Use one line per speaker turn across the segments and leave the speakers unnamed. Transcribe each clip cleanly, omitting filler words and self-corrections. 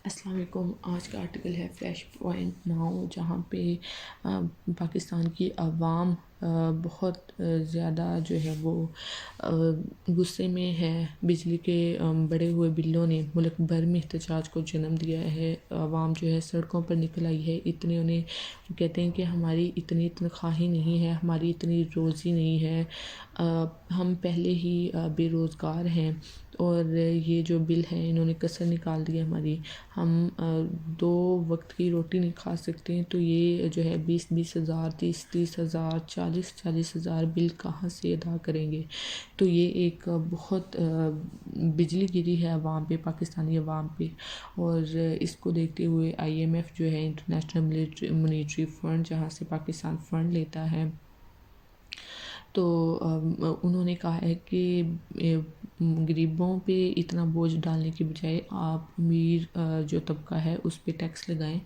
السلام علیکم۔ آج کا آرٹیکل ہے فلیش پوائنٹ ناؤ، جہاں پہ پاکستان کی عوام بہت زیادہ جو ہے وہ غصے میں ہے۔ بجلی کے بڑھے ہوئے بلوں نے ملک بھر میں احتجاج کو جنم دیا ہے۔ عوام جو ہے سڑکوں پر نکل آئی ہے۔ انہیں کہتے ہیں کہ ہماری اتنی تنخواہیں نہیں ہے، ہماری اتنی روزی نہیں ہے، ہم پہلے ہی بے روزگار ہیں، اور یہ جو بل ہے انہوں نے کسر نکال دی ہماری، ہم 2 وقت کی روٹی نہیں کھا سکتے ہیں، تو یہ جو ہے 20 ہزار، 30 ہزار، 40 ہزار بل کہاں سے ادا کریں گے۔ تو یہ ایک بہت بجلی گری ہے عوام پہ، پاکستانی عوام پہ، اور اس کو دیکھتے ہوئے IMF جو ہے انٹرنیشنل مانیٹری فنڈ، جہاں سے پاکستان فنڈ لیتا ہے، تو انہوں نے کہا ہے کہ غریبوں پہ اتنا بوجھ ڈالنے کی بجائے آپ امیر جو طبقہ ہے اس پہ ٹیکس لگائیں،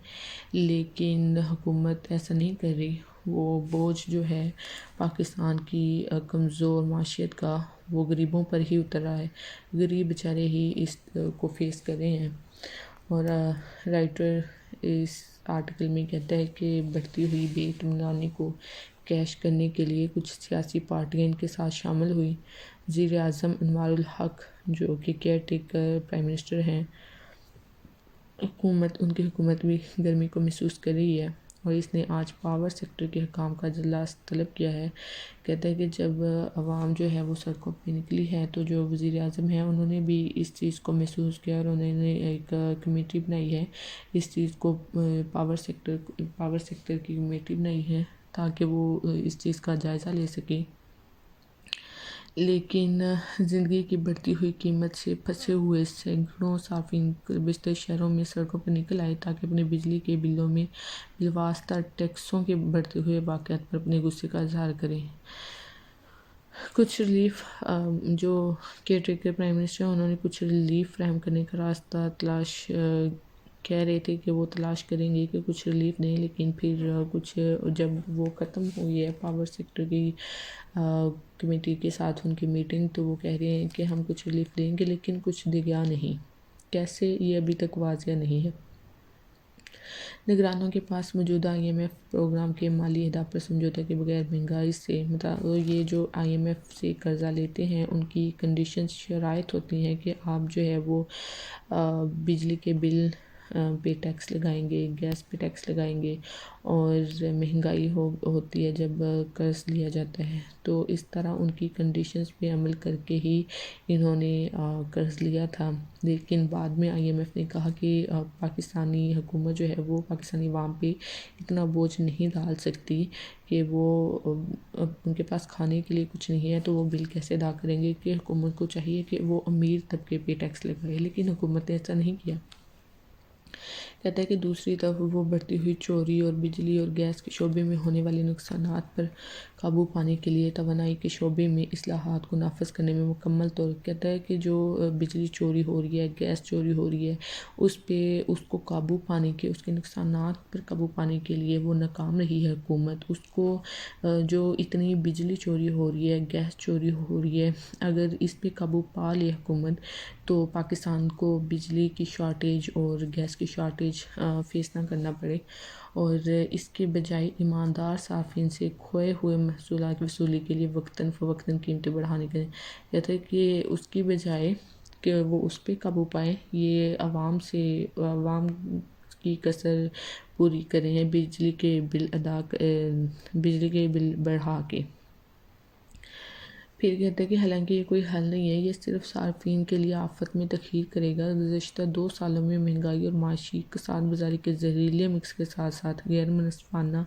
لیکن حکومت ایسا نہیں کر رہی۔ وہ بوجھ جو ہے پاکستان کی کمزور معیشت کا، وہ غریبوں پر ہی اتر رہا ہے، غریب بیچارے ہی اس کو فیس کر رہے ہیں۔ اور رائٹر اس آرٹیکل میں کہتا ہے کہ بڑھتی ہوئی بے اطمینانی کو کیش کرنے کے لیے کچھ سیاسی پارٹیاں ان کے ساتھ شامل ہوئی۔ وزیر اعظم انوار الحق جو کہ کیئر ٹیکر پرائم منسٹر ہیں، ان کی حکومت بھی گرمی کو محسوس کر رہی ہے، اور اس نے آج پاور سیکٹر کے حکام کا اجلاس طلب کیا ہے۔ کہتا ہے کہ جب عوام جو ہے وہ سڑکوں پہ نکلی ہے تو جو وزیر اعظم ہیں انہوں نے بھی اس چیز کو محسوس کیا، اور انہوں نے ایک کمیٹی بنائی ہے، اس چیز کو پاور سیکٹر کی کمیٹی بنائی ہے تاکہ وہ اس چیز کا جائزہ لے سکیں۔ لیکن زندگی کی بڑھتی ہوئی قیمت سے پھنسے ہوئے سینکڑوں صارفین بیشتر شہروں میں سڑکوں پر نکل آئے تاکہ اپنے بجلی کے بلوں میں بالواسطہ ٹیکسوں کے بڑھتے ہوئے واقعات پر اپنے غصے کا اظہار کریں۔ کچھ ریلیف جو کیئر ٹیکر پرائم منسٹر ہیں، انہوں نے کچھ ریلیف فراہم کرنے کا راستہ کہہ رہے تھے کہ وہ تلاش کریں گے کہ کچھ ریلیف دیں، لیکن پھر جب وہ ختم ہوئی ہے پاور سیکٹر کی کمیٹی کے ساتھ ان کی میٹنگ، تو وہ کہہ رہے ہیں کہ ہم کچھ ریلیف دیں گے لیکن کچھ دیا نہیں۔ کیسے، یہ ابھی تک واضح نہیں ہے۔ نگرانوں کے پاس موجودہ IMF پروگرام کے مالی اہداف پر سمجھوتے کے بغیر مہنگائی سے یہ جو IMF سے قرضہ لیتے ہیں ان کی کنڈیشنز، شرائط ہوتی ہیں کہ آپ جو ہے وہ بجلی کے بل پہ ٹیکس لگائیں گے، گیس پہ ٹیکس لگائیں گے، اور مہنگائی ہوتی ہے جب قرض لیا جاتا ہے، تو اس طرح ان کی کنڈیشنز پہ عمل کر کے ہی انہوں نے قرض لیا تھا۔ لیکن بعد میں IMF نے کہا کہ پاکستانی حکومت جو ہے وہ پاکستانی عوام پہ اتنا بوجھ نہیں ڈال سکتی کہ ان کے پاس کھانے کے لیے کچھ نہیں ہے، تو وہ بل کیسے ادا کریں گے، کہ حکومت کو چاہیے کہ وہ امیر طبقے پہ ٹیکس لگائے، لیکن حکومت نے ایسا نہیں کیا۔ کہتا ہے کہ دوسری طرف وہ بڑھتی ہوئی چوری اور بجلی اور گیس کے شعبے میں ہونے والے نقصانات پر قابو پانے کے لیے توانائی کے شعبے میں اصلاحات کو نافذ کرنے میں مکمل طور کہتا ہے کہ جو بجلی چوری ہو رہی ہے، گیس چوری ہو رہی ہے، اس کو قابو پانے کے، اس کے نقصانات پر قابو پانے کے لیے وہ ناکام رہی ہے حکومت۔ اس کو جو اتنی بجلی چوری ہو رہی ہے، گیس چوری ہو رہی ہے، اگر اس پہ قابو پا لے حکومت تو پاکستان کو بجلی کی شارٹیج اور گیس کی شارٹیج فیس نہ کرنا پڑے، اور اس کے بجائے ایماندار صارفین سے کھوئے ہوئے محصولات کی وصولی کے لیے وقتاً فوقتاً قیمتیں بڑھانے کے کہتے ہیں کہ اس کی بجائے کہ وہ اس پہ قابو پائیں، یہ عوام کی کسر پوری کریں ہیں بجلی کے بل بڑھا کے۔ پھر کہتے ہیں کہ حالانکہ یہ کوئی حل نہیں ہے، یہ صرف صارفین کے لیے آفت میں تخیر کرے گا۔ گزشتہ 2 سالوں میں مہنگائی اور معاشی کساد بازاری کے زہریلے مکس کے ساتھ ساتھ غیر منصفانہ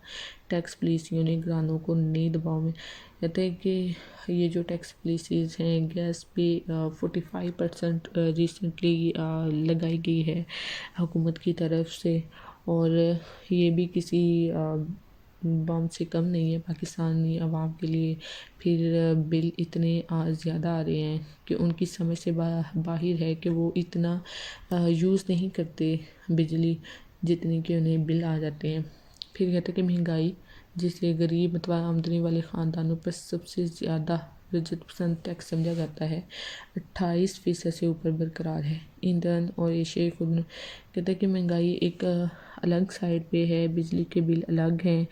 ٹیکس پالیسیوں نے نگرانوں کو نئے دباؤ میں کہتے ہیں کہ یہ جو ٹیکس پالیسیز ہیں، گیس پہ 45% ریسنٹلی لگائی گئی ہے حکومت کی طرف سے، اور یہ بھی کسی بم سے کم نہیں ہے پاکستانی عوام کے لیے۔ پھر بل اتنے زیادہ آ رہے ہیں کہ ان کی سمجھ سے باہر ہے کہ وہ اتنا یوز نہیں کرتے بجلی جتنی کہ انہیں بل آ جاتے ہیں۔ پھر کہتے ہیں کہ مہنگائی جسے غریب متوسط آمدنی والے خاندانوں پر سب سے زیادہ رجت پسند ٹیکس سمجھا جاتا ہے 28% سے اوپر برقرار ہے۔ ایندھن اور ایشیائی خود کہتے ہیں کہ مہنگائی ایک الگ سائڈ پہ ہے، بجلی کے بل الگ ہیں،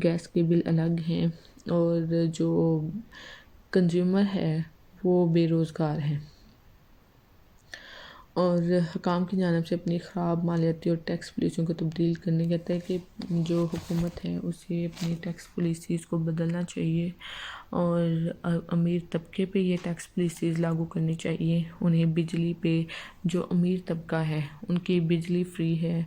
گیس کے بل الگ ہیں، اور جو کنزیومر ہے وہ بے روزگار ہے، اور حکام کی جانب سے اپنی خراب مالیاتی اور ٹیکس پالیسیوں کو تبدیل کرنے کہتا ہے کہ جو حکومت ہے اسے اپنی ٹیکس پالیسیز کو بدلنا چاہیے، اور امیر طبقے پہ یہ ٹیکس پالیسیز لاگو کرنی چاہیے۔ انہیں بجلی پہ جو امیر طبقہ ہے ان کی بجلی فری ہے،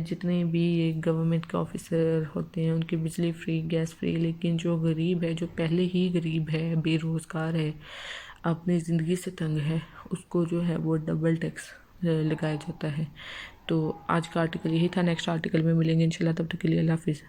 جتنے بھی یہ گورنمنٹ کے آفیسر ہوتے ہیں ان کی بجلی فری، گیس فری، لیکن جو غریب ہے، جو پہلے ہی غریب ہے، بے روزگار ہے، اپنی زندگی سے تنگ ہے، اس کو جو ہے وہ ڈبل ٹیکس لگایا جاتا ہے۔ تو آج کا آرٹیکل یہی تھا، نیکسٹ آرٹیکل میں ملیں گے انشاءاللہ، تب تک کے لیے اللہ حافظ۔